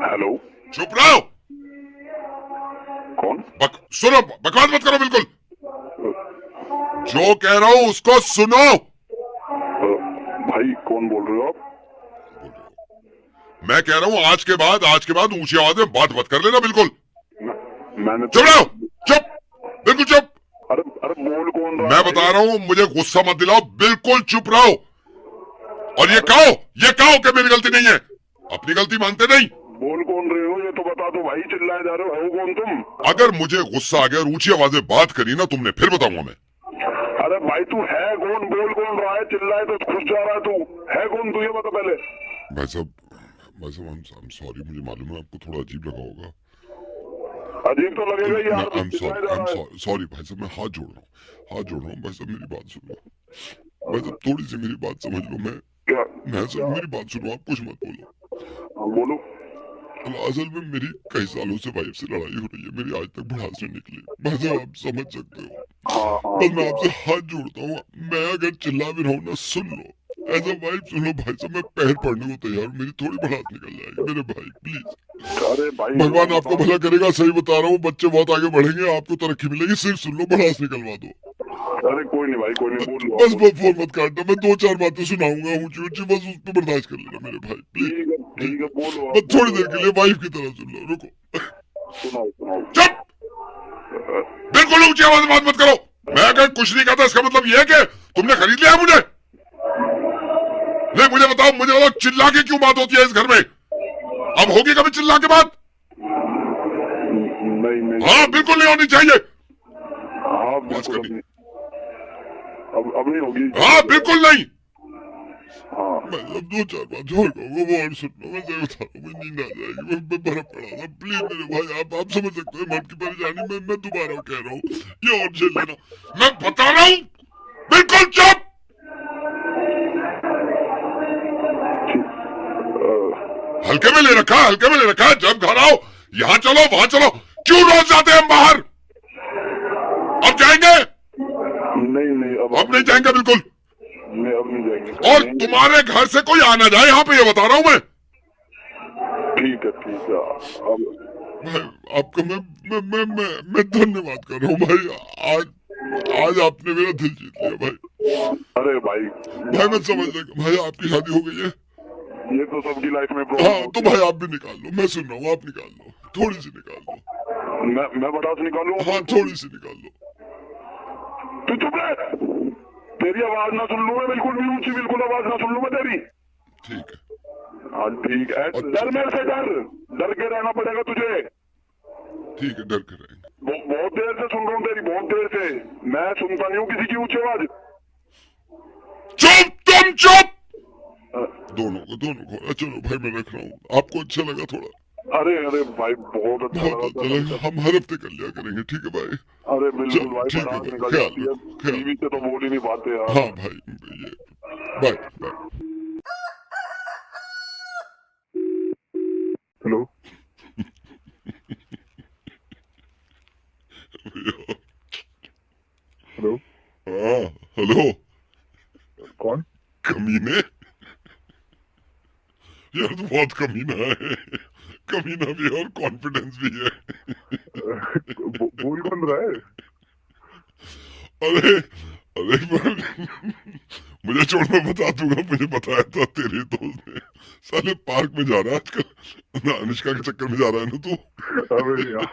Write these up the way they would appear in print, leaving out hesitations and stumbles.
Hello. चुप रहो। कौन? सुनो, बकवास मत करो बिल्कुल। जो कह रहा हूं उसको सुनो। भाई कौन बोल रहे हो आप? मैं कह रहा हूं आज के बाद ऊंची आवाज में बात मत कर लेना बिल्कुल। मैंने चुप रहो, चुप, बिल्कुल चुप। अरे अरे बोल कौन रहा मैं है बता रहा हूं, मुझे गुस्सा मत दिलाओ, बिल्कुल चुप रहो। और ये कहो कि मेरी गलती नहीं है, अपनी गलती मानते नहीं। बोल कौन रहे हो ये तो बता दो भाई, चिल्लाए जा रहे हो कौन तुम? अगर मुझे गुस्सा आ गया और ऊंची आवाज में बात करी ना तुमने, फिर बताऊंगा मैं। अरे भाई तू है कौन? बोल कौन रहा है? चिल्लाए तो खुश जा रहा है तू। है कौन तू ये बता पहले। भाई साहब I'm सॉरी, मुझे मालूम है आपको थोड़ा अजीब लगा होगा। अजीब तो लगेगा ही यार, चिल्लाए जा I'm रहा है। सॉरी भाई साहब, मैं हाथ जोड़ रहा हूँ भाई साहब, मेरी बात सुन लो भाई साहब, थोड़ी सी मेरी बात समझ लो। क्या? मेरी बात सुनो, आप कुछ मत बोलो। हाँ, बोलो। असल में मेरी कई सालों से वाइफ से लड़ाई हो रही है, मेरी आज तक भड़ास नहीं निकली भाई साहब, आप समझ सकते हो। हाँ बस मैं आपसे हाथ जोड़ता हूँ, मैं अगर चिल्ला भी रहा हूँ ना, सुन लो एज अ वाइफ, सुन लो भाई साहब, मैं पैर पड़ने को तैयार हूँ, मेरी थोड़ी भड़ास निकल जाएगी मेरे भाई, प्लीज। अरे भाई भगवान आपको भला करेगा, सही बता रहा हूँ, बच्चे बहुत आगे बढ़ेंगे, आपको तरक्की मिलेगी, सिर्फ सुन लो, भड़ास निकलवा दो। अरे कोई नहीं भाई, कोई नहीं, बोल लो। बस फोन मत काटना, मैं 2-4 बातें सुनाऊंगा ऊंची ऊंची, बस उस पर बर्दाश्त कर लेना मेरे भाई, प्लीज। ठीक है बोलो। बस थोड़ी देर के लिए वाइफ की तरह सुन लो, रुको। सुनाओ सुनाओ। चुप, बिल्कुल ऊंची आवाज में बात मत करो। मैं अगर कुछ नहीं कहता इसका मतलब यह है कि तुमने खरीद लिया मुझे। नहीं, मुझे बताओ चिल्ला के क्यों बात होती है इस घर में? अब होगी कभी चिल्ला के बात? नहीं। हाँ बिल्कुल नहीं होनी चाहिए। हाँ बिल्कुल अब नहीं होगी। हाँ बिल्कुल नहीं। हाँ मैं अब 2-4 बात और कहूँगा, वो और सुन लो, मैं सही बता रहा हूँ, मुझे नींद आ जाएगी, मैं बर्फ पड़ा था, प्लीज मेरे भाई, आप समझ सकते हो मैं आपकी परेशानी, मैं दोबारा कह रहा हूँ, ये और झेल लेना, मैं बता रहा हूँ, बिल्कुल चुप। हल्के में ले रखा है, जब घर आओ यहाँ चलो वहां चलो, क्यों रोज जाते हैं हम बाहर? अब जाएंगे? नहीं अब नहीं जाएंगे बिल्कुल। नहीं, अब नहीं जाएंगे। और तुम्हारे घर से कोई आना जाए यहाँ पे, ये बता रहा हूँ मैं। ठीक है अब भाई आपका मैं धन्यवाद कर रहा हूँ भाई, आज आपने मेरा दिल जीत लिया भाई। अरे भाई मैं समझ लगा भाई, आपकी शादी हो गई है। ये तो सबकी लाइफ में हाँ तो भाई आप भी निकाल लो, मैं सुन रहा हूँ, आप निकाल लो, थोड़ी सी निकाल लो। मैं बता निकालू? हाँ थोड़ी सी निकाल लो। तू चुप रह, तेरी आवाज ना सुन लूं मैं, बिल्कुल भी ऊंची, बिल्कुल आवाज ना सुन लूं मैं तेरी। ठीक है। हाँ ठीक है, डर मेरे से, डर के रहना पड़ेगा तुझे। ठीक है, डर के रहेंगे। बहुत देर से सुन रहा हूँ तेरी, बहुत देर से। मैं सुनता नहीं हूँ किसी की ऊंची आवाज। चुप, तुम चुप। दोनों को चलो भाई, मैं रख रहा हूँ, आपको अच्छा लगा थोड़ा? अरे भाई बहुत अच्छा लगा। हम हर हफ्ते कर लिया करेंगे, ठीक है भाई? अरे बिल्कुल भाई, ठीक है, निकल जाती है, टीवी से तो बोल ही नहीं पाते यार। हाँ भाई, ये बाय। हेलो। हेलो। हाँ हेलो। कौन? कमीने यार, तो बहुत कमीना है, कमीना भी है और कॉन्फिडेंस भी है। बोल कौन रहा है? अरे मुझे छोड़, मैं बता दूंगा, मुझे बताया था तेरे दोस्त ने, साले पार्क में जा रहा है आजकल ना, अनुष्का के चक्कर में जा रहा है ना तू। अरे यार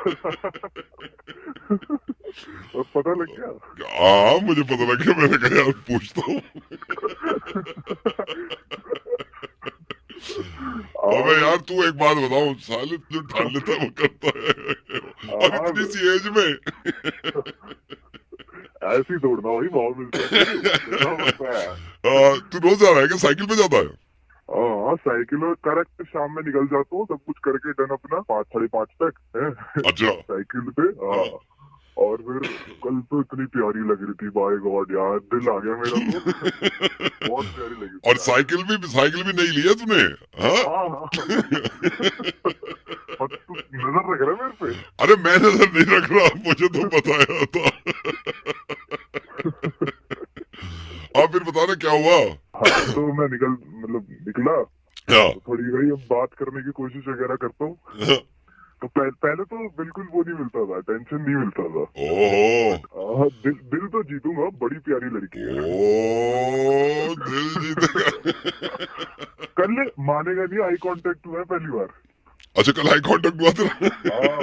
पता लग गया? हाँ मुझे पता लग गया, मैंने कहा यार पूछता हूँ। अबे यार तू एक बात बताओ, साले जो ठान लेता है वो करता है, और इतनी सी एज में। ऐसे ही दौड़ना वही भाव मिलता है। तू रोज जा रहा है क्या? साइकिल पे जाता है? हाँ साइकिल और करेक्ट शाम में निकल जाता हूँ, सब कुछ करके डन अपना 5-5:30 तक है। अच्छा। साइकिल पे। हाँ और फिर कल तो इतनी प्यारी लग रही थी, बाय गॉड यार, दिल आ गया मेरा तो। बहुत प्यारी लगी। और साइकिल भी नहीं लिया तूने? हाँ तू नजर रख रहा है मेरे पे? अरे मैं नजर नहीं रख रहा, मुझे तो बताया था। आप फिर बताना क्या हुआ? हाँ तो मैं निकला हाँ, तो थोड़ी वही अब बात करने की कोशिश वगैरह करता हूँ। हाँ, तो पहले तो बिल्कुल वो नहीं मिलता था, टेंशन नहीं मिलता था। ओहो, हाँ, दिल दिल तो जीतूंगा, बड़ी प्यारी लड़की है। ओ दिल जीतेगा। कर ले, मानेगा नहीं, आई कांटेक्ट हुआ है पहली बार। अच्छा, कल हाई कांटेक्ट हुआ था। हाँ हाँ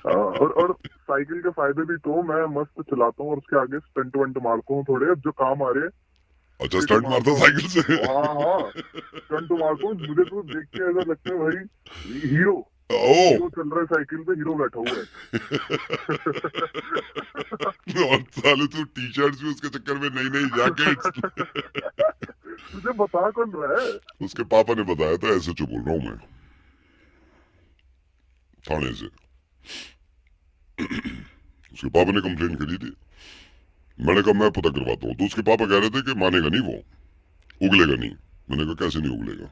हाँ, और साइकिल के फायदे भी तो मैं मस्त चलाता हूँ और उसके आगे स्टंट वंट मारता हूँ थोड़े, अब जो काम आ रहे हैं अच्छा, ट्रिक स्टंट मारता मारता हूँ। साइकिल से। हाँ हाँ, स्टंट मारता हूँ, मुझे तो देख के ऐसा लगता है भाई हीरो, ओ, हीरो चल रहा है साइकिल पे, हीरो बैठा हुआ है। और साले तू टी शर्ट्स भी उसके चक्कर में, नई नई जैकेट्स। तुझे बता कौन रहा है? उसके पापा ने बताया था, ऐसे चुप बोल रहा हूँ मैं, थाने से। उसके पापा ने कंप्लेन करी थी। मैंने कहा मैं पता करवाता हूँ, तो उसके पापा कह रहे थे कि मानेगा नहीं वो, उगलेगा नहीं। मैंने कहा कैसे नहीं उगलेगा,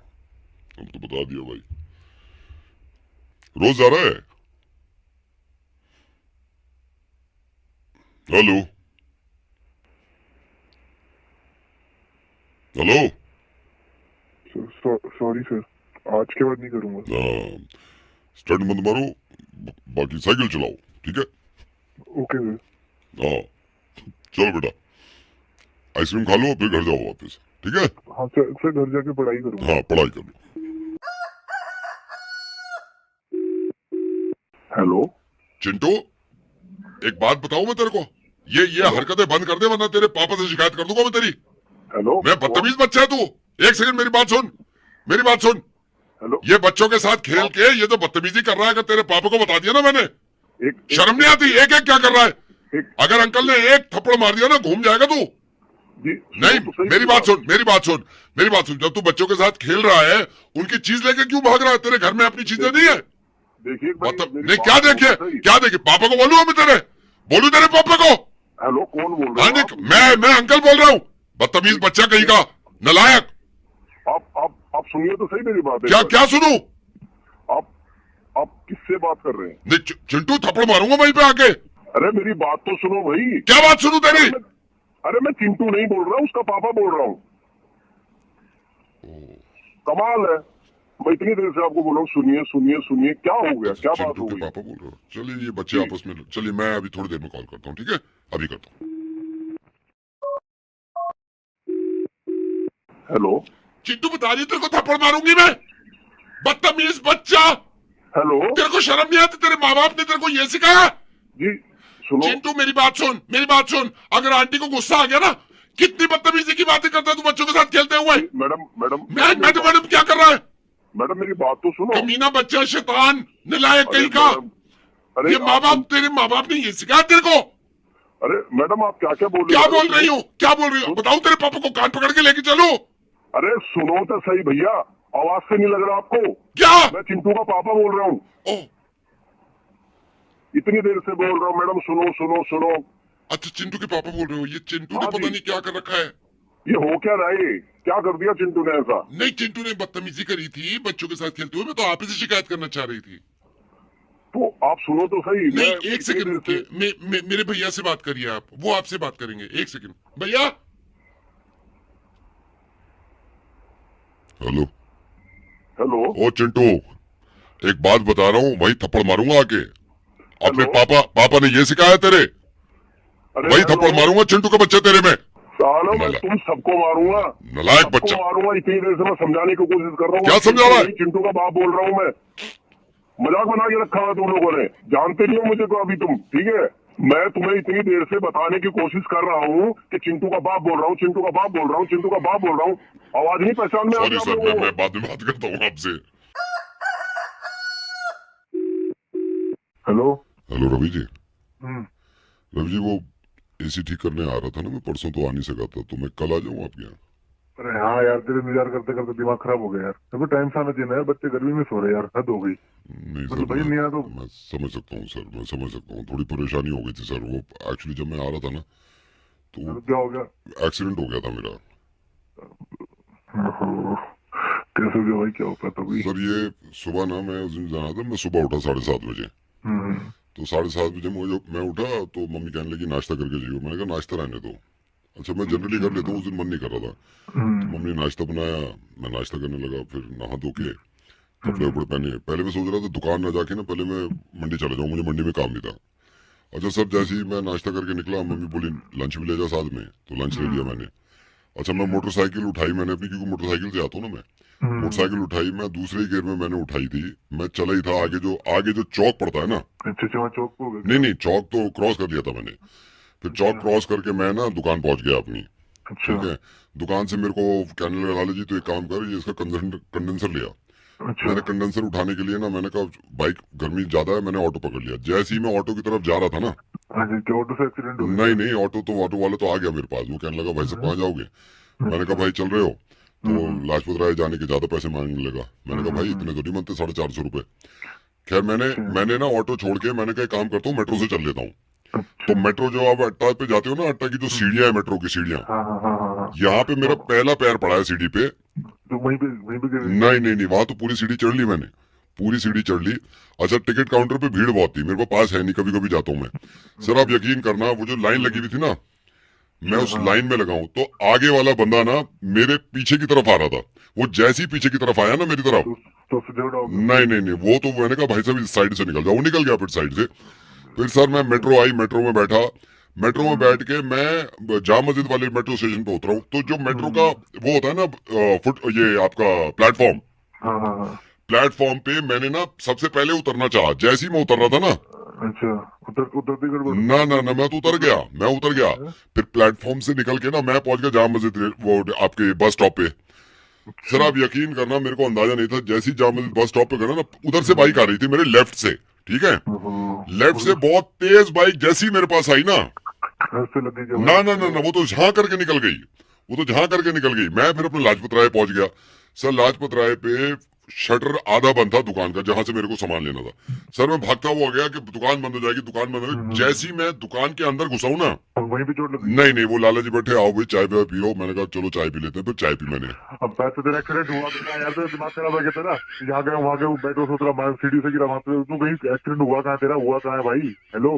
अब तो बता दिया भाई। रोज जा रहा है। Hello, hello. सॉरी सर, आज के बाद नहीं करूंगा। हाँ, स्टंट मत मारो, बाकी साइकिल चलाओ, ठीक है। Okay sir. हाँ, चलो बेटा, आइसक्रीम खा लो फिर घर जाओ वापस, ठीक है। हाँ सर, घर जाके पढ़ाई करूंगा। हाँ, पढ़ाई कर लो। हेलो। चिंटू, एक बात बताऊं मैं तेरे को, ये हेलो। हरकतें बंद कर दे, वरना तेरे पापा से शिकायत कर दूंगा मैं तेरी। हेलो। मैं बदतमीज बच्चा है तू। एक सेकंड मेरी बात सुन, मेरी बात सुन। हेलो। ये बच्चों के साथ खेल के ये तो बदतमीजी कर रहा है, अगर तेरे पापा को बता दिया ना मैंने, शर्म नहीं आती? एक एक क्या कर रहा है? अगर अंकल ने एक थप्पड़ मार दिया ना, घूम जाएगा तू। जी नहीं, तो मेरी बात सुन, मेरी बात सुन, मेरी बात सुन। जब तू बच्चों के साथ खेल रहा है, उनकी चीज लेके क्यों भाग रहा है? तेरे घर में अपनी चीजें नहीं है? देखिए नहीं, क्या देखे, क्या देखे? पापा को बोलूं मैं तेरे, बोलूं तेरे पापा को? हेलो, कौन बोल रहे हाँ, हो नहीं, आप? मैं अंकल बोल रहा हूँ। बदतमीज बच्चा कहीं का, नलायक। आप सुनिए तो सही मेरी बात। क्या क्या सुनूं? आप आप किससे बात कर रहे हैं? नहीं, चिंटू थप्पड़ मारूंगा वहीं पे आके। अरे मेरी बात तो सुनो भाई। क्या बात सुनूं तेरी? अरे मैं चिंटू नहीं बोल रहा हूँ, उसका पापा बोल रहा हूँ। कमाल है, मैं इतनी देर से आपको बोल रहा हूँ सुनिए सुनिए सुनिए, क्या हो गया, क्या बात चिंटू हो के गई? पापा बोल रहे हो? चलिए, ये बच्चे आपस में, चलिए मैं अभी थोड़ी देर में कॉल करता हूँ, ठीक है, अभी करता हूँ। हेलो। चिंटू बता रही तेरे को थप्पड़ मारूंगी मैं, बदतमीज बच्चा। हेलो तेरे को शर्म नहीं आती? तेरे माँ बाप ने तेरे को ये सिखाया? जी, सुनो। चिंटू मेरी बात सुन, मेरी बात सुन। अगर आंटी को गुस्सा आ गया ना, कितनी बदतमीजी की बातें करता है तू बच्चों के साथ खेलते हुए। मैडम मैडम मैडम क्या कर रहा है? मैडम मेरी बात तो सुनो। कमीना बच्चा, शैतान, नलायक अरे कहीं का। अरे ये माँ बाप, तेरे माँ बाप ने ये सिखाया तेरे को? अरे मैडम, आप क्या क्या बोल रहे क्या हो? बोल रही हूँ, क्या बोल रही हूँ? बताओ, तेरे पापा को कान पकड़ के लेके चलो। अरे सुनो तो सही भैया, आवाज से नहीं लग रहा आपको? क्या? मैं चिंटू का पापा बोल रहा हूँ, ओ, इतनी देर से बोल रहा हूँ। मैडम सुनो सुनो सुनो। अच्छा, चिंटू के पापा बोल रहे हो? ये चिंटू ने हाँ पता जी। नहीं क्या कर रखा है। ये हो क्या रहा है? क्या कर दिया चिंटू ने ऐसा? नहीं, चिंटू ने बदतमीजी करी थी बच्चों के साथ खेलते हुए, मैं तो आप ही से शिकायत करना चाह रही थी। तो आप सुनो तो सही। नहीं, मैं एक सेकंड रुकिए, मेरे भैया से बात करिए आप, वो आपसे बात करेंगे। एक सेकंड भैया। हेलो। हेलो। ओ चिंटू, एक बात बता रहा हूँ, वही थप्पड़ मारूंगा आके। अपने हेलो। पापा ने ये सिखाया तेरे? अरे वही थप्पड़ मारूंगा चिंटू के बच्चे तेरे में। सालों में तुम सबको मारूंगा, नलायक सबको बच्चा। मारूंगा। इतनी देर से मैं समझाने की कोशिश कर रहा हूँ। क्या समझा रहा है? चिंटू का बाप बोल रहा हूँ मैं। मजाक बना के रखा है तुम लोगों ने, जानते नहीं हो मुझे तो अभी तुम, ठीक है। मैं तुम्हें इतनी देर से बताने की कोशिश कर रहा हूँ कि चिंटू का बाप बोल रहा हूँ, चिंटू का बाप बोल रहा हूँ, चिंटू का बाप बोल रहा हूँ। आवाज नहीं पहचान में? सॉरी सर, मैं बाद में बात करता हूँ आपसे। हेलो। हेलो रवि जी। रवि जी, वो एसी ठीक करने आ रहा था ना मैं, परसों तो आ नहीं सका था, तो मैं कल आ जाऊँ आपके यहाँ? अरे हाँ यार, तेरे इंतजार करते करते दिमाग खराब हो गया यार। देखो टाइम से आना चाहिए यार, बच्चे गर्मी में सो रहे यार, हद हो गई। नहीं मतलब सर, भाई नहीं आया तो मैं समझ सकता हूँ सर, मैं समझ सकता हूँ। थोड़ी परेशानी हो गई थी सर। वो एक्चुअली जब मैं आ रहा था ना, तो क्या हो गया? एक्सीडेंट हो गया था मेरा। कैसे हो गया भाई, क्या होता था भाई? सर ये सुबह ना, मैं उस दिन जाना था, मैं सुबह उठा 7:30 बजे। तो 7:30 बजे मुझे मैं उठा तो मम्मी कहने लगी नाश्ता करके जाइयो। मैंने कहा नाश्ता रहने दो, अच्छा मैं जनरली कर लेता हूँ, उस दिन मन नहीं कर रहा था। तो मम्मी ने नाश्ता बनाया, मैं नाश्ता करने लगा, फिर नहा धो के कपड़े वपड़े पहने। पहले मैं सोच रहा था दुकान ना जाके ना पहले मैं मंडी चला जाऊँ, मुझे मंडी में काम भी था। अच्छा सर जैसे ही मैं नाश्ता करके निकला मम्मी बोली लंच भी ले जा साथ में, तो लंच ले लिया मैंने। अच्छा मैं मोटरसाइकिल उठाई मैंने अपनी, क्योंकि मोटरसाइकिल से आता हूँ ना मैं, मोटरसाइकिल उठाई, मैं दूसरे गियर में मैंने उठाई थी, मैं चला ही था। आगे जो चौक पड़ता है ना, अच्छा वहाँ चौक पे हो गए? नहीं नहीं चौक तो क्रॉस कर लिया था मैंने। फिर चौक क्रॉस करके मैं ना दुकान पहुंच गया अपनी। अच्छा ठीक है, दुकान से मेरे को कहने लगा लाला जी तो एक काम कर, ये इसका कंडेंसर लिया। अच्छा मैंने कंडेंसर उठाने के लिए ना मैंने कहा बाइक गर्मी ज्यादा है, मैंने ऑटो पकड़ लिया। जैसे ही मैं ऑटो की तरफ जा रहा था ना, अच्छा क्या ऑटो से एक्सीडेंट हो गया? नहीं नहीं ऑटो वाला तो आ गया मेरे पास। वो कहने लगा भाई साहब कहाँ जाओगे? मैंने कहा भाई चल रहे हो? तो लाजपत राय जाने के ज्यादा पैसे मांगने लगा। मैंने कहा भाई इतने तो नहीं बनते, 450 रुपए। खैर मैंने ना ऑटो छोड़ के मैंने कहा एक काम करता हूँ मेट्रो से चल लेता हूँ। तो मेट्रो जो आप अट्टा पे जाते हो ना, अट्टा की जो सीढ़ियां है मेट्रो की सीढ़ियां, हाँ हाँ हाँ हाँ हाँ। यहाँ पे मेरा पहला पैर पड़ा है सीढ़ी पे। तो वहीं पे गिर गए? नहीं नहीं नहीं, वहां तो पूरी सीढ़ी चढ़ ली मैंने, पूरी सीढ़ी चढ़ ली। अच्छा टिकट काउंटर पे भीड़ बहुत थी, मेरे पास है नहीं, कभी कभी जाता हूँ मैं। सर आप यकीन करना वो जो लाइन लगी हुई थी ना, मैं उस लाइन में लगा हूं, तो आगे वाला बंदा ना मेरे पीछे की तरफ आ रहा था। वो जैसे ही पीछे की तरफ आया ना मेरी तरफ, तो फिर नहीं नहीं नहीं, वो तो मैंने कहा भाई साहब इस साइड से निकल जाओ, वो निकल गया फिर साइड से। फिर सर मैं मेट्रो आई, मेट्रो में बैठा, मेट्रो में बैठ के मैं जाम मस्जिद वाले मेट्रो स्टेशन पे उतरा हूँ। तो जो मेट्रो का वो होता है ना ये आपका प्लेटफॉर्म, हाँ हाँ हाँ। प्लेटफॉर्म पे मैंने ना सबसे पहले उतरना चाहा। जैसे ही मैं उतर रहा था ना, अच्छा उतरते गड़बड़? ना मैं तो उतर गया, मैं उतर गया। फिर प्लेटफॉर्म से निकल के ना मैं पहुंच गया जाम मस्जिद वो आपके बस स्टॉप पे। सर आप यकीन करना मेरे को अंदाजा नहीं था, जैसे ही जाम मस्जिद बस स्टॉप पे गया ना, उधर से बाइक आ रही थी मेरे लेफ्ट से। ठीक है, लेफ्ट से बहुत तेज बाइक जैसी मेरे पास आई ना, ऐसे लगी क्या? ना वो तो झां करके निकल गई, वो तो झां करके निकल गई। मैं फिर अपने लाजपत राय पहुंच गया। सर लाजपत राय पे शटर आधा बंद था दुकान का, जहां से मेरे को सामान लेना था। सर मैं भागता हुआ गया कि दुकान बंद हो जाएगी, दुकान बंद हो जाएगी। जैसी मैं दुकान के अंदर घुसा हूं ना, वहीं पे चोट लगी? नहीं नहीं वो लाला जी बैठे, आओ भाई चाय पी लो। मैंने कहा चलो चाय पी लेते हैं। फिर चाय पी मैंने। अब पैसे तेरा एक्सीडेंट हुआ तो यार, तो दिमाग खराब हो गया तेरा। यहाँ गया वहाँ गया, बैठो सोच रहा मैं सीढ़ी से गिरा, वहां पे तू कहीं एक्सीडेंट हुआ कहाँ तेरा? हुआ कहाँ है भाई? हेलो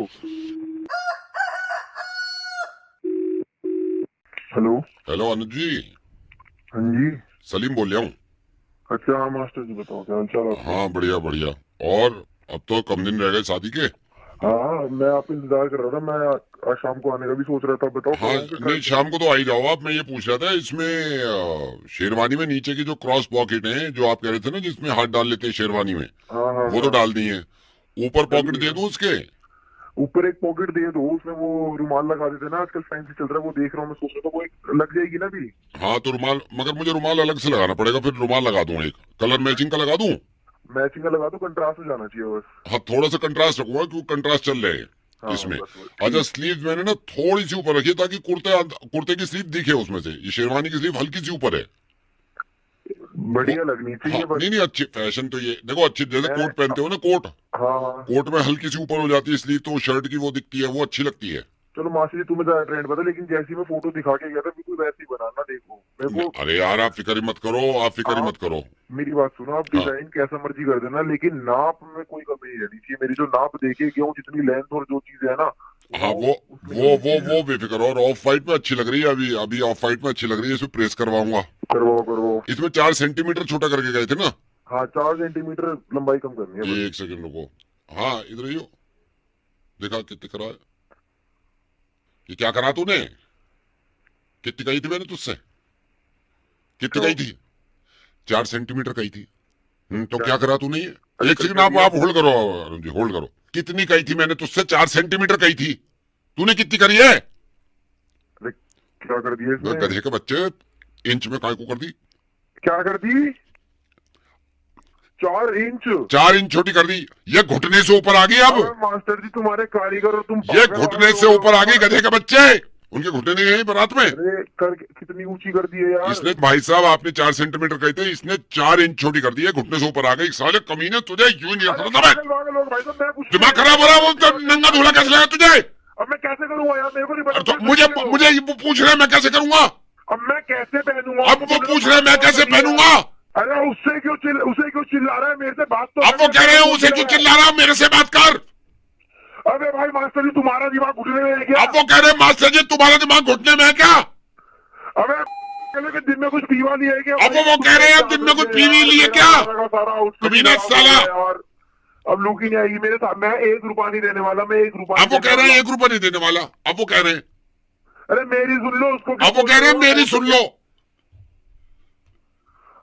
हेलो हेलो अनुज जी, हाँ जी। सलीम बोल रहा हूँ। अच्छा हाँ मास्टर जी बताओ क्या हाल चाल आपका? हाँ बढ़िया बढ़िया। और अब तो कम दिन रह गए शादी के। हाँ मैं आपका इंतजार कर रहा था, मैं आज शाम को आने का भी सोच रहा था। बताओ हाँ कब आऊं? नहीं शाम को तो आ ही जाओ आप। मैं ये पूछ रहा था इसमें शेरवानी में नीचे की जो क्रॉस पॉकेट है जो आप कह रहे थे ना जिसमें हाथ डाल लेते हैं शेरवानी में, हाँ हाँ वो तो डाल दी है। ऊपर पॉकेट दे दूं उसके? ऊपर एक पॉकेट दे दो, उसमें वो रुमाल लगा देते ना, आजकल फैंसी चल रहा है वो, देख रहा हूँ मैं। सोच रहा था वो एक लग जाएगी ना भी। हाँ तो रुमाल, मगर मुझे रुमाल अलग से लगाना पड़ेगा। फिर रुमाल लगा दूं एक कलर मैचिंग का लगा दूं? मैचिंग का लगा दो, कंट्रास्ट हो जाना चाहिए बस। हाँ थोड़ा सा कंट्रास्ट रखूंगा क्योंकि कंट्रास्ट चल रहे हैं हाँ इसमें। बस बस। अच्छा स्लीव मैंने ना थोड़ी सी ऊपर रखी है ताकि कुर्ते की स्लीव दिखे उसमें से। ये शेरवानी की स्लीव हल्की सी ऊपर है। बढ़िया लगनी हाँ, चाहिए बस। नहीं अच्छी फैशन तो ये देखो, अच्छी जैसे कोट पहनते हो ना, कोट हाँ हाँ कोट में हल्की सी ऊपर हो जाती है स्लीव, तो शर्ट की वो दिखती है, वो अच्छी लगती है। चलो मासी जी तुम्हें ज्यादा ट्रेंड पता, लेकिन जैसी मैं फोटो दिखा के गया था बिल्कुल वैसी बनाना। देखो मेरे को, अरे यार आप फिक्र ही मत करो, आप फिक्र ही मत करो। मेरी बात सुनो, आप हाँ। डिजाइन कैसा मर्जी कर देना, लेकिन नाप में कोई कमी नहीं रहनी चाहिए। मेरी जो नाप देके गया हूँ, जितनी लेंथ और जो चीज है ना, हाँ वो बेफिक्र हो। और ऑफ वाइट में अच्छी लग रही है, अभी ऑफ वाइट में अच्छी लग रही है। इसमें प्रेस करवाऊंगा। करवाओ। इसमें 4 सेंटीमीटर छोटा करके गए थे ना? हाँ 4 सेंटीमीटर लंबाई कम करनी है बस। एक सेकंड रुको। हाँ इधर ही हो, देखा कितने करा है? ये क्या करा तूने? कितनी कही थी मैंने तुझसे? कितनी कही थी? 4 सेंटीमीटर कही थी। तो क्या करा तूने? ये एक सेकंड आप होल्ड करो अरुण जी, होल्ड करो। कितनी कही थी मैंने तुझसे? 4 सेंटीमीटर कही थी। तूने कितनी करी है? अरे क्या कर दिया इसने? गधे के बच्चे, इंच में काय को कर दी? क्या कर दी? 4 इंच? 4 इंच छोटी कर दी। ये घुटने से ऊपर आ गई अब। मास्टर जी तुम्हारे कारीगर, और तुम ये घुटने से ऊपर आ गई गधे के बच्चे। उनके घुटने नहीं है बारात में। अरे कितनी ऊंची कर दी है यार इसने भाई साहब, आपने 4 सेंटीमीटर कही थी, इसने 4 इंच छोटी कर दी है, घुटने से ऊपर आ गई। साले कमीने, तुझे यूं नहीं रखता था मैं। दिमाग खराब हो रहा है, वो नंगा धुला कैसे लगा तुझे? अब मैं कैसे करूंगा यार, मेरे को नहीं तो पता। मुझे वो पूछ रहे हैं मैं कैसे करूंगा? अब मैं कैसे पहनूंगा? अब वो पूछ रहे हैं मैं कैसे पहनूंगा? अरे उसे क्यों चिल्ला रहा है? मेरे से बात तो अब वो कह रहे हैं उसे क्यों चिल्ला रहा है, मेरे से बात कर। अबे भाई मास्टर जी तुम्हारा दिमाग घुटने में है क्या? अब वो कह रहे हैं मास्टर जी तुम्हारा दिमाग घुटने में है क्या? अबे कि दिन में कुछ पीवा नहीं है क्या? अब वो कह रहे हैं दिन में कुछ पीवी ली है क्या? सारा आउटफिट कमीना साला। यार अब लुक ही नहीं आएगी मेरे साथ। मैं 1 रुपया नहीं देने वाला, मैं 1 रुपया। अब वो कह रहे हैं 1 रुपया नहीं देने वाला। अब वो कह रहे हैं, अरे मेरी सुन लो उसको। अब वो कह रहे हैं मेरी सुन लो।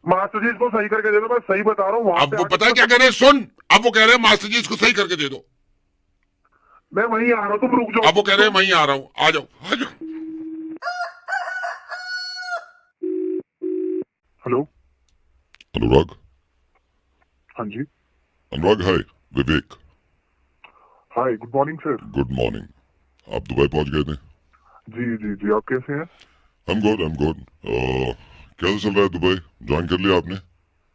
मास्टर जी इसको सही करके दे दो, मैं सही बता रहा हूँ। अब वो पता है क्या कह रहे हैं, सुन। अब वो कह रहे हैं मास्टर जी इसको सही करके दे दो। मैं वहीं आ रहा हूँ, तुम रुक जाओ। अब वो कह रहे हैं वहीं आ रहा हूँ, आ जाओ आ जाओ। हेलो अनुराग। हाँ जी। Anurag hi, Vivek. Hi good morning sir. Good morning. आप दुबई पहुंच गए थे? जी जी जी, आप कैसे हैं? I'm good, I'm good. कैसा चल रहा है दुबई? ज्वाइन कर लिया आपने?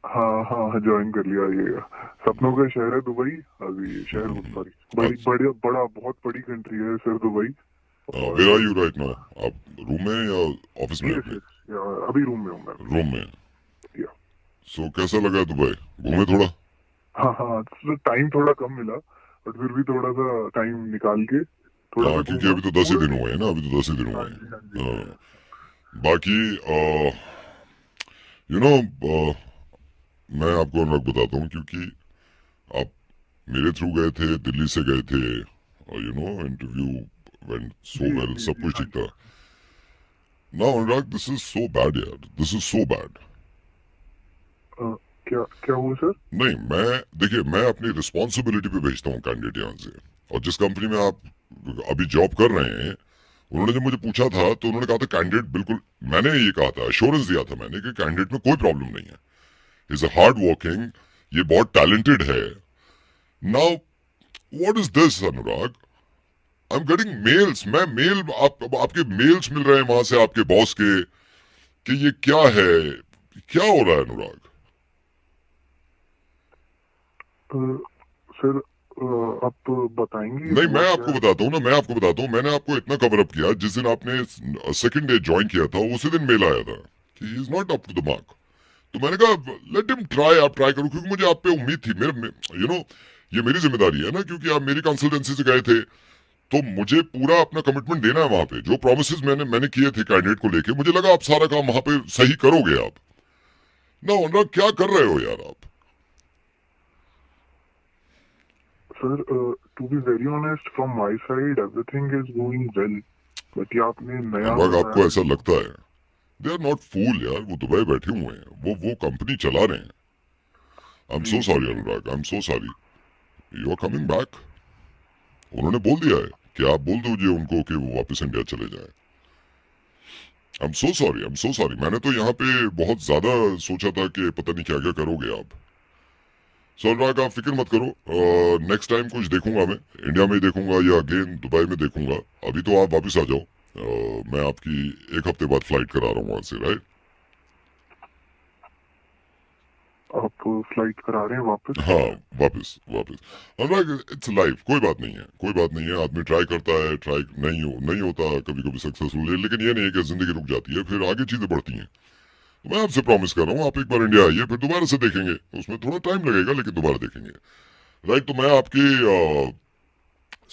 हाँ हाँ ज्वाइन कर लिया। ये सपनों का शहर है दुबई। अभी शहर सॉरी बड़ा बहुत बड़ी कंट्री है sir Dubai. Where are you right now? आप रूम में या ऑफिस में? Yes, yes, अभी रूम में हूँ मैं। रूम में। या सो कैसा लगा दुबई? घूमे थोड़ा? हाँ हाँ टाइम थोड़ा कम मिला, बट फिर भी थोड़ा सा टाइम निकाल के थोड़ा सा क्योंकि अभी तो 10 ही दिन हुए हैं ना, अभी तो 10 ही दिन हुए हैं। बाकी यू नो मैं आपको अनुराग बताता हूँ, क्योंकि आप मेरे थ्रू गए थे, दिल्ली से गए थे, और you know interview went so well, सब कुछ ठीक था। Now Anurag this is so bad यार, दिस इज सो बैड। क्या क्या हुआ सर? नहीं, मैं देखिए मैं अपनी रिस्पॉन्सिबिलिटी पे भेजता हूँ कैंडिडेट यहाँ से, और जिस कंपनी में आप अभी जॉब कर रहे हैं उन्होंने जब मुझे पूछा था तो उन्होंने कहा था कैंडिडेट बिल्कुल, मैंने ये कहा था, अश्योरेंस दिया था मैंने कि कैंडिडेट में कोई प्रॉब्लम नहीं है, इज अ हार्ड वर्किंग, ये बहुत टैलेंटेड है। Now what is this Anurag? I am getting mails, मैं मेल आपके मेल्स मिल रहे हैं वहां से आपके बॉस के, कि ये क्या है, क्या हो रहा है अनुराग? सर आप बताएंगे? नहीं, मैं आपको बताता हूँ ना, मैं आपको बताता हूँ, मैंने आपको इतना कवर अप किया, जिस दिन आपने सेकंड डे ज्वाइन किया था उसी दिन मेल आया था कि he is not up to the mark. तो मैंने कहा लेट हिम ट्राई, आप ट्राई करो, क्योंकि मुझे आप पे उम्मीद थी, मेरे यू नो ये मेरी जिम्मेदारी है ना, क्योंकि आप मेरी कंसल्टेंसी से गए थे तो मुझे पूरा अपना कमिटमेंट देना है वहां पे। जो प्रोमिस मैंने किए थे कैंडिडेट को लेके, मुझे लगा आप सारा काम वहां पे सही करोगे आप ना। अनुराग क्या कर रहे हो यार आप? Sir to be very honest from my side everything is going well, but ये आपने नया अनुराग आपको ऐसा लगता है? दे आर नॉट फूल यार, वो दुबई बैठे हुए हैं, वो कंपनी चला रहे हैं। I am so sorry Anurag, I am so sorry. You are coming back. उन्होंने बोल दिया है कि आप बोल दीजिए उनको कि वो वापस इंडिया चले जाएं। आई am so sorry, I am so sorry. मैंने तो यहाँ पे बहुत ज्यादा सोचा था कि पता नहीं क्या क्या करोगे आप। सो अनुराग आप फिक्र मत करो, नेक्स्ट टाइम कुछ देखूंगा, मैं इंडिया में ही देखूंगा या अगेन दुबई में देखूंगा। अभी तो आप वापस आ जाओ, मैं आपकी 1 हफ्ते बाद फ्लाइट करा रहा हूँ वहां से, राइट? आप फ्लाइट करा रहे हैं वापस? हाँ, वापस वापस। अनुराग इट्स लाइफ, कोई बात नहीं है, कोई बात नहीं है। आदमी ट्राई करता है, ट्राई नहीं होता कभी कभी सक्सेसफुल, लेकिन ये नहीं है कि जिंदगी रुक जाती है, फिर आगे चीजें बढ़ती हैं। तो मैं आपसे प्रॉमिस कर रहा हूँ, आप एक बार इंडिया आइए, फिर दोबारा से देखेंगे, उसमें थोड़ा टाइम लगेगा लेकिन दोबारा देखेंगे, राइट? तो मैं आपकी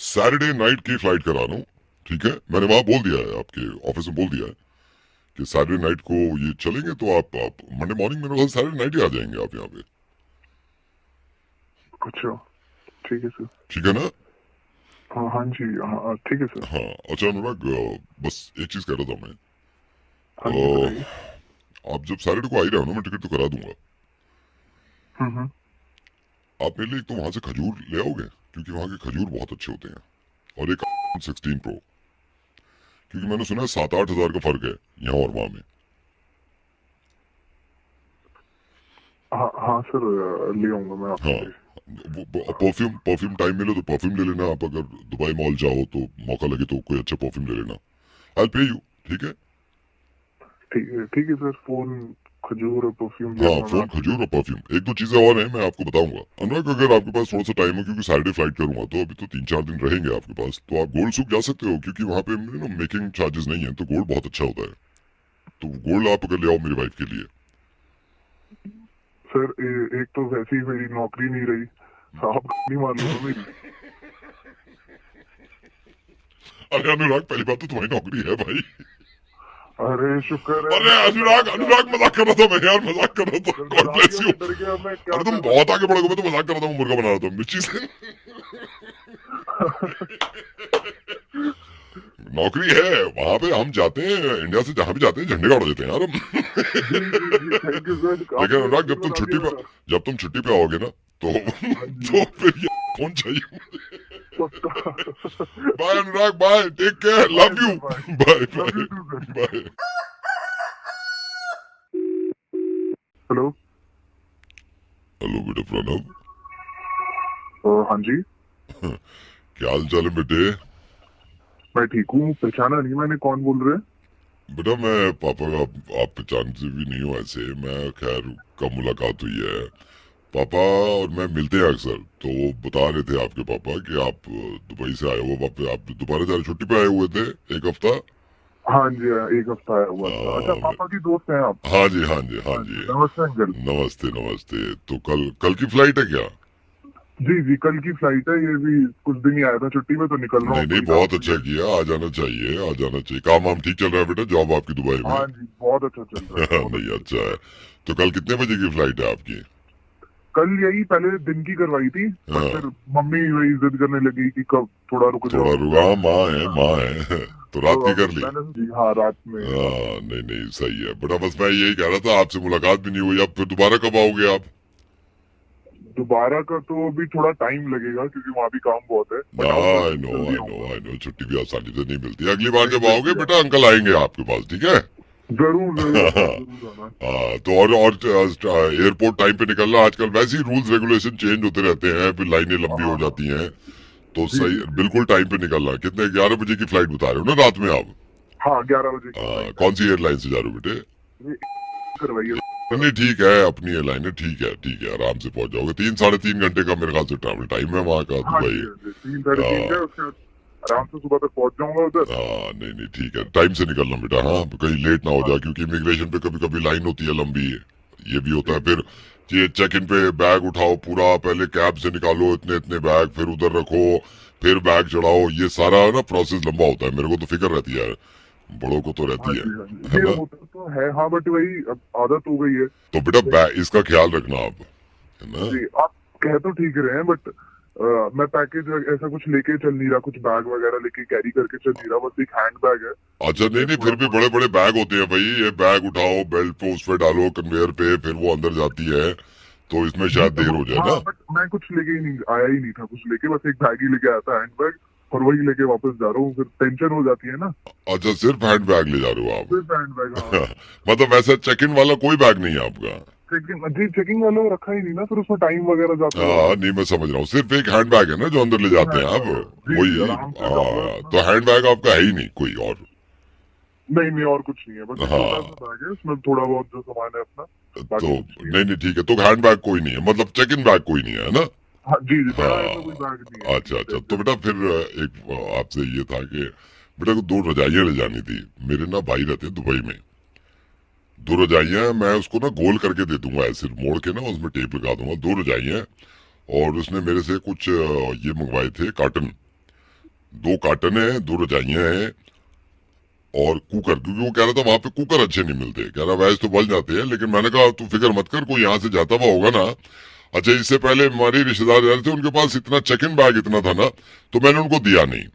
सैटरडे नाइट की फ्लाइट करा रहा हूँ, ठीक है? मैंने वहां बोल दिया है, आपके ऑफिस में बोल दिया है कि सैटरडे नाइट को ये चलेंगे, तो आप मंडे मॉर्निंग मेरे साथ सैटरडे नाइट ही आ जाएंगे आप यहाँ पे। अच्छा ठीक है सर। ठीक है ना? हाँ हाँ जी हाँ ठीक है सर। हाँ अच्छा अनुराग, बस एक चीज कह रहा था मैं, हाँ जी बताइए। आप जब सैटरडे को आ ही रहे हो ना, मैं टिकट तो करा दूंगा। हम्म। आप मेरे लिए एक तो वहां से खजूर ले आओगे, क्योंकि वहां के खजूर बहुत अच्छे होते हैं, और एक 16 प्रो, क्योंकि मैंने सुना है 7-8 हजार का फर्क है यहाँ और वहां में। हाँ हाँ सर ले आऊंगा मैं आपके हाँ, लिए। परफ्यूम टाइम मिले तो परफ्यूम ले लेना आप, अगर दुबई मॉल जाओ तो मौका लगे तो कोई अच्छा परफ्यूम ले लेना। आई पे यू, ठीक है? ठीक है सर। फोन खजूर और परफ्यूम ले हाँ, आऊंगा मैं फोन, आपके खजूर लिए। और परफ्यूम, 1-2 चीजें और हैं, मैं आपको बताऊंगा। अनुराग अगर आपके पास थोड़ा सा टाइम हो, क्योंकि सैटरडे फ्लाइट करूंगा तो अभी तो 3-4 दिन रहेंगे आपके पास, तो आप गोल्ड सूक जा सकते हो, क्योंकि वहां पे मेकिंग चार्जेस नहीं है, तो गोल्ड बहुत अच्छा होता है। तो गोल्ड आप अगर ले आओ मेरी वाइफ के लिए। सर एक तो वैसे ही मेरी नौकरी नहीं रही, आप नहीं मार लो मेरी। अरे अनुराग, पहली बात तो तुम्हारी नौकरी है भाई। अरे शुक्र है। अरे अनुराग, अनुराग मजाक कर रहा था मैं यार, मजाक कर रहा था। God bless you. डर गया मैं, क्या अरे तुम कर बहुत आगे बढ़ गए, मैं तो मजाक कर रहा था, मुर्गा बना रहा था मिर्ची से। नौकरी है वहां पे, हम जाते हैं इंडिया से जहां भी जाते हैं झंडे गाड़ देते हैं यार हम। जी जी जी, थैंक यू सर। लेकिन अनुराग, जब तुम छुट्टी पे आओगे ना तो हाँ जी, तो फिर ये फोन चाहिए। पक्का। Bye Anurag, bye, take care, bye love you. Sir, bye. Bye love bye you too sir. Bye. Hello. Hello बेटा प्रणव, हाँ जी, क्या हाल चाल है बेटे? मैं ठीक हूँ। पहचाना नहीं मैंने, कौन बोल रहे हैं? बेटा मैं पापा का, आप पहचानते भी नहीं हो ऐसे, मैं खैर कब मुलाकात हुई है। पापा और मैं मिलते हैं अक्सर, तो वो बता रहे थे आपके पापा कि आप दुबई से आए हो, वापस आप दोबारा जा रहे, छुट्टी पे आए हुए थे एक हफ्ता। हाँ जी, एक हफ्ता आया हुआ था। अच्छा, पापा की दोस्त हैं आप? हाँ जी, हाँ जी, हाँ हाँ जी, जी। नमस्ते अंकल। नमस्ते नमस्ते। तो कल कल की फ्लाइट है क्या? जी जी, कल की फ्लाइट है। ये भी कुछ दिन ही आया था छुट्टी में, तो निकल रहा नहीं हूँ, नहीं, कोई काम बहुत नहीं अच्छा है। किया, आ जाना चाहिए, आ जाना चाहिए। काम वाम ठीक चल रहा है बेटा, जॉब आपकी दुबई में? हाँ जी, बहुत अच्छा चल रहा है, बहुत नहीं, अच्छा चल अच्छा रहा है। है। तो कल कितने बजे की फ्लाइट है आपकी? कल यही पहले दिन की करवाई थी, बट हाँ, फिर मम्मी वही जिद करने लगी कि कब थोड़ा रुक थोड़ा जाओ रुका, फिर। माँ है, हाँ, माँ है। तो तो रात की अब कर ली? मैंने जी, हाँ, रात में रात हाँ, में। नहीं नहीं, सही है बेटा। बस मैं यही कह रहा था, आपसे मुलाकात भी नहीं हुई, अब फिर दोबारा कब आओगे आप? दोबारा का तो अभी थोड़ा टाइम लगेगा, क्योंकि वहाँ भी काम बहुत है, बट आऊंगा, आई नो जल्दी आई नो आऊंगा। आई नो, छुट्टी भी आसानी से नहीं मिलती। अगली बार नहीं जब आओगे मिलती बेटा, यार। अंकल आएंगे आपके पास, ठीक है? जरूर जरूर आना, जरूर आना। हाँ, तो और एयरपोर्ट टाइम पे निकलना, आजकल वैसे ही रूल्स रेगुलेशन चेंज होते रहते हैं, फिर लाइनें हाँ लंबी हो हाँ। जाती हैं। तो जी सही, जी जी। बिल्कुल टाइम पे निकलना। कितने, 11 बजे की फ्लाइट बता रहे हो ना रात में आप? हाँ, 11 बजे की फ्लाइट है। कौन सी एयरलाइन से जा रहे हो बेटे? ये करवाइए। नहीं ठीक है, अपनी एयरलाइन है, ठीक है ठीक है, आराम से पहुंच जाओगे। 3 साढ़े 3 घंटे का मेरे ख्याल से ट्रैवल टाइम है वहाँ का, हाँ दुबई। जी, हाँ जी, 3 साढ़े 3 का हाँ है, उसके बाद आराम से सुबह तक पहुंच जाऊंगा उधर। नहीं नहीं, ठीक है, टाइम से निकलना बेटा, हाँ कहीं लेट ना हो हाँ जाए, क्योंकि इमिग्रेशन पे कभी कभी लाइन होती है लंबी। ये भी होता जी है। जी। फिर ये चेक इन पे बैग उठाओ पूरा, पहले कैब से निकालो इतने इतने बैग, फिर उधर रखो, फिर बैग चढ़ाओ, ये सारा ना प्रोसेस लंबा होता है। मेरे को तो फिक्र रहती है, बड़ों को तो हाँ रहती जी, हाँ जी, है ये ना? होता तो है, हाँ, बट वही अब आदत हो गई है। तो बेटा वही। इसका ख्याल रखना आप, है ना? जी, आप कह तो ठीक रहे हैं, बट मैं पैकेज ऐसा कुछ लेके चल नहीं रहा, कुछ बैग वगैरह लेके कैरी करके चल नहीं रहा, बस एक हैंड बैग है अच्छा, नहीं जिसमें नहीं, थोड़ा फिर भी बहुत। बड़े बड़े बैग होते हैं भाई, ये बैग उठाओ, बेल्ट पे उस पे डालो, कन्वेयर पे, फिर वो अंदर जाती है, तो इसमें जी, शायद देर हो जाए हाँ, ना। बट मैं कुछ लेके ही नहीं आया, ही नहीं था कुछ लेके, बस एक बैग ही लेके आया था, हैंड बैग, और वही लेके वापस जा रहा हूँ, फिर टेंशन हो जाती है ना। अच्छा, सिर्फ हैंड बैग ले जा रहे हो सिर्फ हैंड बैग, हाँ। आप? मतलब वैसे चेक इन वाला कोई बैग नहीं है आपका? चेकिंग जी, चेकिंग वाला रखा ही नहीं ना, फिर उसमें टाइम वगैरह जाता है हाँ ज्यादा। नहीं, मैं समझ रहा हूँ, सिर्फ एक हैंड बैग है ना जो अंदर ले एक जाते हैं हैंड आप? बैग है, जी जी, वही। आराम से जाऊंगा हाँ, अपना। तो हैंड बैग आपका है ही नहीं कोई और? नहीं नहीं, और कुछ नहीं है, बस एक छोटा सा हाँ, बैग है, उसमें थोड़ा बहुत जो सामान है अपना, तो बाकी कुछ नहीं है। नहीं नहीं, ठीक है, तो हैंड बैग कोई नहीं है, मतलब चेक इन बैग कोई नहीं है ना? हाँ जी जी, बड़ा ऐसा कोई हाँ, बैग नहीं है अच्छा कि अच्छा, तो टेंशन। बेटा फिर एक आपसे ये था कि बेटा को 2 रजाइयाँ ले जानी थी। मेरे ना भाई रहते हैं दुबई में, 2 रजाइयाँ मैं उसको ना गोल करके दे दूंगा, ऐसे मोड़ के ना उसमें टेप लगा दूंगा, 2 रजाइयाँ। और उसने मेरे से कुछ ये मंगवाए थे कार्टन, 2 कार्टन है, 2 रजाइयाँ हैं, और कुकर, क्योंकि वो कह रहा था वहां पे कुकर अच्छे नहीं मिलते, कह रहा वैसे तो बन जाते हैं, लेकिन मैंने कहा तू फिक्र मत कर, कोई यहाँ से जाता हुआ होगा ना। अच्छा, इससे पहले हमारे रिश्तेदार जा रहे थे, उनके पास इतना चेक इन बैग इतना था ना, तो मैंने उनको दिया नहीं।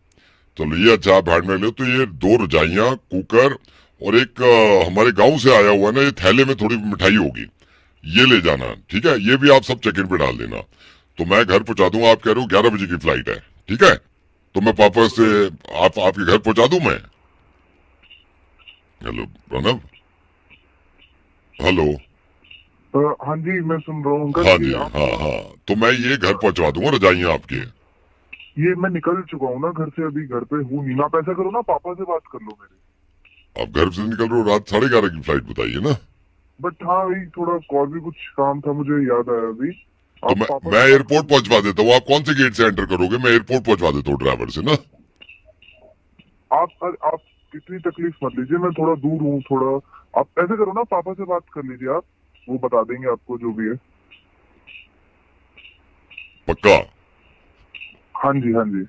तो ये अच्छा, आप भाड़ में ले, तो ये 2 रजाइयाँ, कुकर, और एक हमारे गांव से आया हुआ ना, ये थैले में थोड़ी मिठाई होगी, ये ले जाना, ठीक है? ये भी आप सब चेक इन पे डाल देना। तो मैं घर पहुंचा दूंगा, आप कह रहे हो 11 बजे की फ्लाइट है, ठीक है? तो मैं पापा से, आपके घर पहुंचा दूं मैं? Hello Pranav, hello. हाँ जी, मैं सुन रहा हूँ अंकल, हाँ ये जी, आप। हाँ हाँ, तो मैं ये घर पहुंचवा दूंगा, रजाइयाँ आपके। ये मैं निकल चुका हूँ ना घर से, अभी घर पे हूँ नहीं। आप ऐसा करो ना, पापा से बात कर लो मेरे। आप घर से निकल रहे हो, रात 11:30 की फ्लाइट बताइए ना? बट हाँ, वही थोड़ा और भी कुछ काम था, मुझे याद आया अभी। तो आप पापा मैं से बात कर एयरपोर्ट लीजिए। पहुंचवा देता हूँ, आप कौन से गेट से एंटर करोगे? मैं एयरपोर्ट पहुंचवा देता हूँ ड्राइवर से ना। आप कितनी तकलीफ मत लीजिए, मैं थोड़ा दूर हूँ थोड़ा। आप ऐसे करो ना, पापा से बात कर लीजिए आप, वो बता देंगे आपको जो भी है। पक्का? हाँ जी, हाँ जी।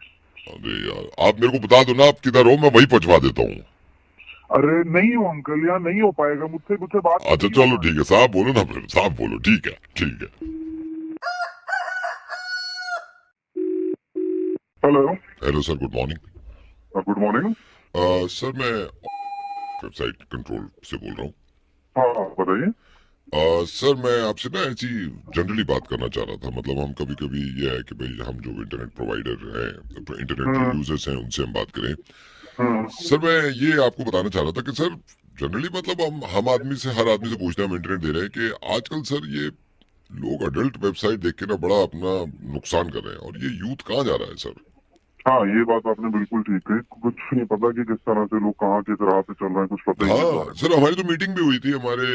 अरे यार आप मेरे को बता दो ना आप किधर हो, मैं वहीं पहुंचवा देता हूँ। अरे नहीं हो अंकल, यार नहीं हो पाएगा मुझसे, मुझसे बात अच्छा नहीं चलो होगा। ठीक है, साहब बोलो ना, फिर साहब बोलो, ठीक है ठीक है। Hello. Hello sir, good morning. Good morning. Sir मैं वेबसाइट कंट्रोल से बोल रहा हूँ। हाँ बताइए। सर मैं आपसे ना ऐसी जनरली बात करना चाह रहा था, मतलब हम कभी कभी ये है कि भाई हम जो इंटरनेट प्रोवाइडर हैं, इंटरनेट जो हम्म यूजर्स हैं, उनसे हम बात करें। हम्म सर मैं ये आपको बताना चाह रहा था कि सर जनरली मतलब हम आदमी से, हर आदमी से पूछते हैं, हम इंटरनेट दे रहे हैं, कि आजकल सर ये लोग अडल्ट वेबसाइट देख के ना बड़ा अपना नुकसान कर रहे हैं, और ये यूथ कहाँ जा रहा है सर? हाँ ये बात आपने बिल्कुल ठीक कही, कुछ नहीं पता कि किस तरह से लोग कहाँ किस राह पे चल रहे हैं, कुछ पता ही नहीं इस हाँ बारे में। सर, हमारी तो मीटिंग भी हुई थी, हमारे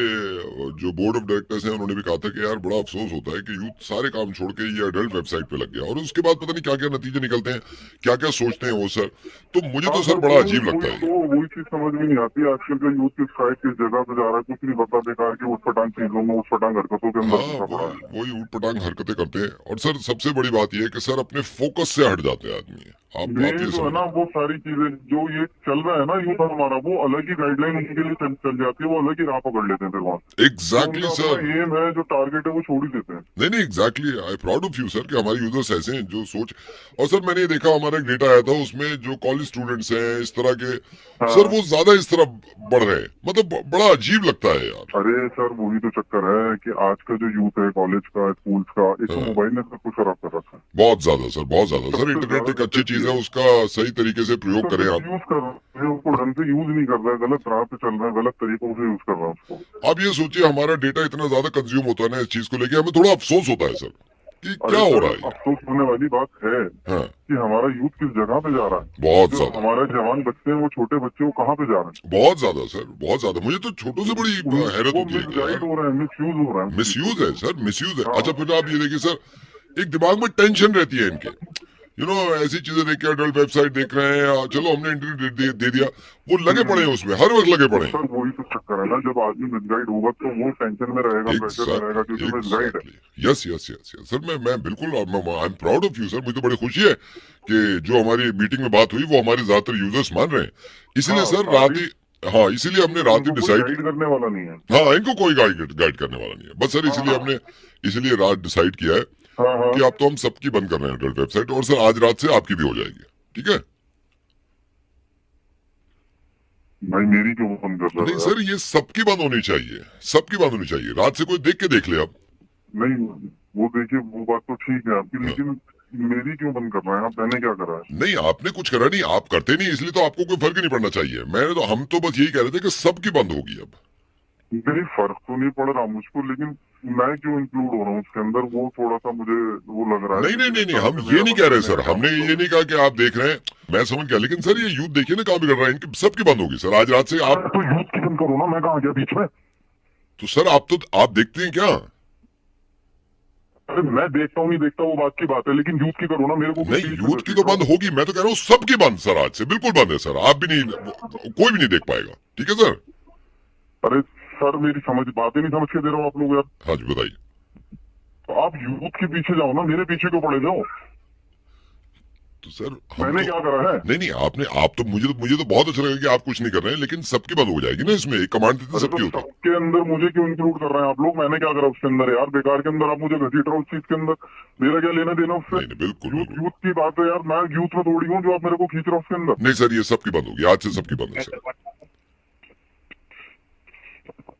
जो बोर्ड ऑफ डायरेक्टर्स हैं उन्होंने भी कहा था कि यार बड़ा अफसोस होता है कि यूथ सारे काम छोड़ के ये अडल्ट वेबसाइट पे लग गया, और उसके बाद पता नहीं क्या क्या नतीजे निकलते हैं, क्या क्या सोचते हैं वो सर। तो मुझे हाँ तो सर, सर बड़ा अजीब लगता है ये। वही चीज समझ में नहीं आती आजकल का यूथ किस साइड किस जगह पे जा रहा है, कुछ नहीं पता, बेकार की उठपटांग चीजों में, उठपटांग हरकतों के अंदर हाँ घुसा पड़ा वही है। वही ऊटपटांग हरकतें करते हैं, और सर सबसे बड़ी बात यह है कि सर अपने फोकस से हट जाते हैं आदमी। आप मेन ये जो है समझ। ना वो सारी चीजें जो ये चल रहा है ना यूथ हमारा, वो अलग ही गाइडलाइन उनके लिए चल जाती है, वो अलग ही राह पकड़ लेते हैं फिर वहां से। जो एग्जैक्टली उनका अपना सर। एम है, जो टारगेट है, वो छोड़ ही देते हैं। नहीं नहीं exactly, I proud of you sir कि हमारे यूजर्स ऐसे हैं जो सोच। और सर मैंने ये देखा, हमारा एक डेटा आया था, उसमें जो कॉलेज स्टूडेंट्स हैं इस तरह के, सर हाँ। वो ज्यादा इस तरह बढ़ रहे हैं, मतलब बड़ा अजीब लगता है यार। अरे सर वही तो चक्कर है कि आज का जो यूथ है, कॉलेज का, स्कूल्स का, एक तो हाँ, मोबाइल ने सब कुछ खराब कर रखा है। बहुत ज्यादा सर, बहुत ज्यादा सर। सबसे इंटरनेट ज्यादा एक अच्छी दिक्कत चीज ये है, है। उसका सही तरीके से प्रयोग उसका करें मिस आप। यूज कर रहे हैं, उसको ढंग से यूज नहीं कर रहा है, गलत राह पे चल रहा है, गलत तरीकों से यूज कर रहा है उसको। आप ये सोचिए, हमारा डेटा इतना ज्यादा कंज्यूम होता है ना इस चीज को लेके, हमें थोड़ा अफसोस होता है सर कि अरे क्या हो सर रहा है ये। अफसोस होने वाली बात है हाँ, कि हमारा यूथ किस जगह पे जा रहा है, बहुत जो ज्यादा, हमारे जवान बच्चे हैं, वो छोटे बच्चे, वो कहाँ पे जा रहे बहुत ज्यादा सर, बहुत ज्यादा। मुझे तो छोटों से बड़ी हैं, हैरत वो होती है कि मिसगाइड यार हो रहे हैं, मिस यूज हो रहा है उस चीज को मिसयूज है लेकर। सर, मिसयूज है। अच्छा हाँ। फिर आप ये देखिए सर, एक दिमाग में टेंशन रहती है इनके, ऐसी चीजें देख के अडल्ट वेबसाइट देख रहे हैं, चलो हमने इंटरनेट दे दिया, वो लगे पड़े हैं उसमें, हर वक्त लगे तो पड़े हैं। सर वही तो चक्कर है ना, जब आदमी मिसगाइड होगा तो वो टेंशन में रहेगा, प्रेशर में रहेगा, क्योंकि मिसगाइड है। Exactly, yes yes yes yes sir, मैं बिल्कुल, I am proud of you sir. मुझे तो बड़ी खुशी है कि जो हमारी मीटिंग में बात हुई वो हमारे ज्यादातर यूजर्स मान रहे हैं, इसीलिए हाँ सर सारी। रात ही, हाँ इसीलिए हमने रात ही उनको कोई डिसाइड, गाइड करने वाला नहीं है। हाँ इनको कोई गाइड करने वाला नहीं है बस सर, इसीलिए हाँ हमने, इसीलिए रात डिसाइड किया है हाँ हाँ। कि अब तो हम सबकी बंद कर रहे हैं अडल्ट वेबसाइट, और सर आज रात से आपकी भी हो जाएगी, ठीक है? भाई मेरी क्यों बंद कर रहा नहीं है यार? सर, ये सबकी बंद होनी चाहिए, सबकी बंद होनी चाहिए, रात से कोई देख के देख ले अब। नहीं, वो देखिए वो बात तो ठीक है आपकी, हाँ। लेकिन मेरी क्यों बंद कर रहे हैं आप? मैंने क्या करा है? नहीं आपने कुछ करा नहीं, आप करते नहीं, इसलिए तो आपको कोई फर्क ही नहीं पड़ना चाहिए। हम तो बस यही कह रहे थे कि सबकी बंद होगी अब। नहीं फर्क तो नहीं पड़ रहा मुझको, लेकिन मैं क्यों इंक्लूड हो रहा हूँ उसके अंदर, वो थोड़ा सा मुझे वो लग रहा है नहीं कि नहीं नहीं किस नहीं, तरह हम से ये मेरा नहीं कह बंद रहे करने सर, का काम हमने कर ये रहा नहीं कहा कि आप देख रहे हैं, मैं समझ गया, लेकिन सर ये यूथ देखिए ना कहाँ बिगड़ रहा है, इनकी सबकी बंद होगी सर आज रात से हूँ। आप। तो यूथ की बंद करो ना, मैं कहाँ गया बीच में? तो सर आप देखते हैं क्या? अरे मैं देखता हूँ नहीं देखता वो बात की बात है, लेकिन यूथ की करो ना, मेरे को भी नहीं बीच में यूथ की घसीट तो रहा बंद हूँ। होगी, मैं तो कह रहा हूँ सबकी बंद सर, आज से बिल्कुल बंद है सर, आप भी नहीं, कोई भी नहीं देख पाएगा, ठीक है सर? अरे सर मेरी समझ बात ही नहीं समझ के दे रहा हूँ आप लोग यार। हाँ जी बताइए। तो आप यूथ के पीछे जाओ ना, मेरे पीछे क्यों पड़े जाओ? तो सर हम मैंने तो, क्या करा है? नहीं नहीं आपने, आप तो मुझे तो बहुत अच्छा लगा कि आप कुछ नहीं कर रहे हैं, लेकिन सबकी बंद हो जाएगी ना, इसमें एक कमांड देते अरे तो सबकी होती। सबके अंदर मुझे क्यों इंक्लूड कर रहे हैं आप लोग? मैंने क्या करा उसके अंदर यार? बेकार के अंदर आप मुझे घसीट रहे हो उस चीज के अंदर, मेरा क्या लेना देना उससे? नहीं नहीं बिल्कुल यूथ बिल्कुल। यूथ की बात है यार, मैं यूथ में थोड़ी हूँ जो आप मेरे को खींच रहे हो उसके अंदर। नहीं सर ये सबकी बंद होगी, आज से सबकी बंद है सर।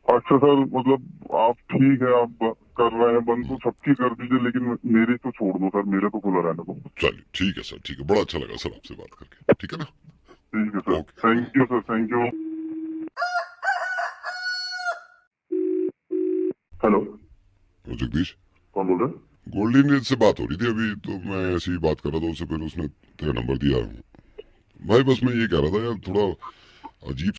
अच्छा सर, मतलब आप ठीक है, आप कर रहे हैं बंद तो सबकी कर दीजिए, लेकिन मेरी तो छोड़ दो सर, मेरे तो खुला रहने दो। चलिए ठीक है सर, ठीक है, बड़ा अच्छा लगा सर आपसे बात करके, ठीक है ना? ठीक है sir, okay. Thank you sir, thank you. Hello. Jagdish, कौन बोल रहे हैं? गोल्डन से बात हो रही थी अभी, तो मैं ऐसे ही बात कर रहा था उससे, फिर उसने तेरा नंबर दिया। भाई बस मैं ये कह रहा था यार, थोड़ा अजीब